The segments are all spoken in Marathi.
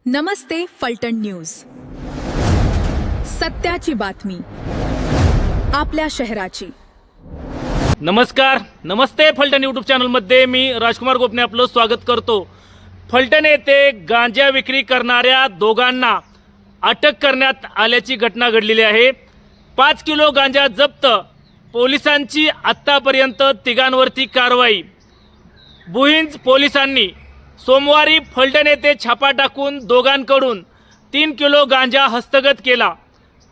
नमस्ते फलटण न्यूज, सत्याची बातमी आपल्या शहराची। नमस्कार, नमस्ते फलटण यूट्यूब चॅनलमध्ये मी राजकुमार गोपने आपलं स्वागत करतो। फलटण येथे गांजा विक्री करणाऱ्या दोघांना अटक करण्यात आल्याची घटना घडलेली आहे। 5 किलो गांजा जप्त, पोलिसांची आत्तापर्यंत तिघांवरती कारवाई। भुईंज पोलिसांनी सोमवारी फलटण येथे छापा टाकून दोघांकडून 3 किलो गांजा हस्तगत केला।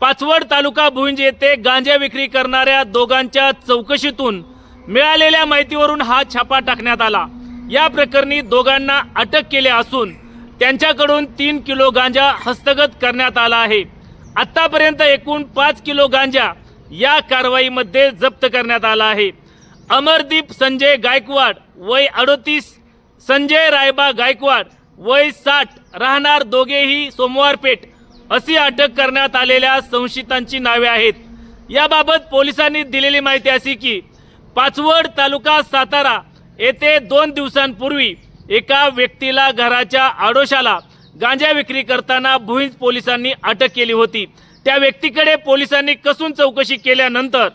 पाचवड तालुका भुईंज येथे गांजा विक्री करणाऱ्या दोघांच्या चौकशीतून मिळालेल्या माहितीवरून हा छापा टाकण्यात आला। या प्रकरणी दोघांना अटक केली असून त्यांच्याकडून 3 किलो गांजा हस्तगत करण्यात आला आहे। आतापर्यंत एकूण 5 किलो गांजा या कारवाईमध्ये जप्त करण्यात आला आहे। अमरदीप संजय गायकवाड वय 38, संजय रायबा गायकवाड वय 60 राहणार दोघेही सोमवारपेठ अशी अटक करण्यात आलेल्या संशयितांची नावे आहेत। याबाबत पोलिसांनी दिलेली माहिती अशी की पाचवड तालुका सातारा येथे 2 दिवसांपूर्वी एका व्यक्तीला घराच्या आडोशाला गांजा विक्री करताना भुईंज पोलिसांनी अटक केली होती। त्या व्यक्तीकडे पोलिसांनी कसून चौकशी केल्यानंतर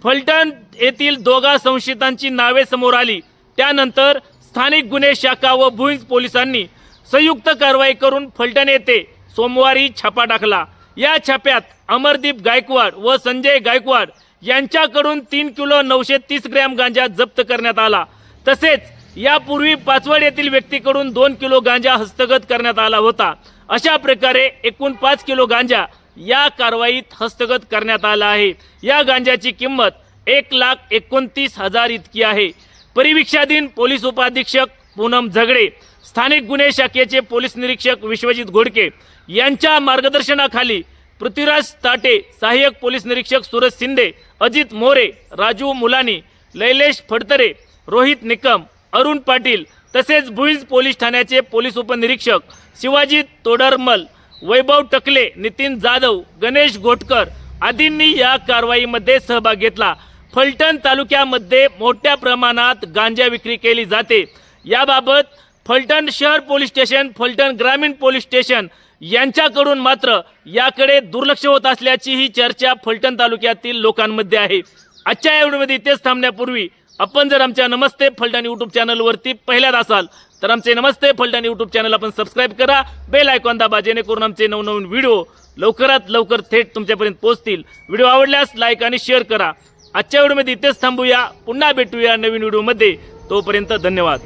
फलटण येथील दोघा संशयितांची नावे समोर आली। त्यानंतर स्थानिक गुन्हे शाखा व भुईंज पोलिसांनी संयुक्त कारवाई करून फलटण येथे सोमवारी छापा टाकला। या छाप्यात अमरदीप गायकवाड व संजय गायकवाड यांच्याकडून 3 किलो 930 ग्रॅम गांजा जप्त करण्यात आला। तसेच यापूर्वी पाचवड येथील व्यक्तीकडून 2 किलो गांजा हस्तगत करण्यात आला होता। अशा प्रकारे एकूण 5 किलो गांजा या कारवाईत हस्तगत करण्यात आला आहे। या गांजाची किंमत 1,29,000 इतकी आहे। परिवीक्षाधीन पोलीस उपाधीक्षक पूनम झगडे, स्थानिक गुन्हे शाखेचे पोलीस निरीक्षक विश्वजित घोडके यांच्या मार्गदर्शनाखाली पृथ्वीराज ताटे, सहाय्यक पोलीस निरीक्षक सूरज शिंदे, अजित मोरे, राजू मुलानी, लैलेश फडतरे, रोहित निकम, अरुण पाटील तसेच भुईंज पोलीस ठाण्याचे पोलीस उपनिरीक्षक शिवाजी तोडरमल, वैभव टकले, नितीन जाधव, गणेश घोटकर आदींनी या कारवाईमध्ये सहभाग घेतला। फलटण तालुक्यामध्ये मोठ्या प्रमाणात गांजा विक्री केली जाते। याबाबत फलटण शहर पोलीस स्टेशन, फलटण ग्रामीण पोलीस स्टेशन यांच्याकडून मात्र याकडे दुर्लक्ष होत असल्याची ही चर्चा फलटण तालुक्यातील लोकांमध्ये आहे। आजच्या या व्हिडिओमध्ये इथेच थांबण्यापूर्वी आपण जर आमच्या नमस्ते फलटण यूट्यूब चॅनलवरती पहिल्यांदा असाल तर आमचे नमस्ते फलटण यूट्यूब चॅनल आपण सबस्क्राईब करा, बेल आयकॉन दाबा, जेणेकरून आमचे नवनवीन व्हिडिओ लवकरात लवकर थेट तुमच्यापर्यंत पोहोचतील। व्हिडिओ आवडल्यास लाईक आणि शेअर करा। आजच्या व्हिडिओमध्ये इथेच थांबूया, पुन्हा भेटूया नवीन व्हिडिओमध्ये। तोपर्यंत धन्यवाद।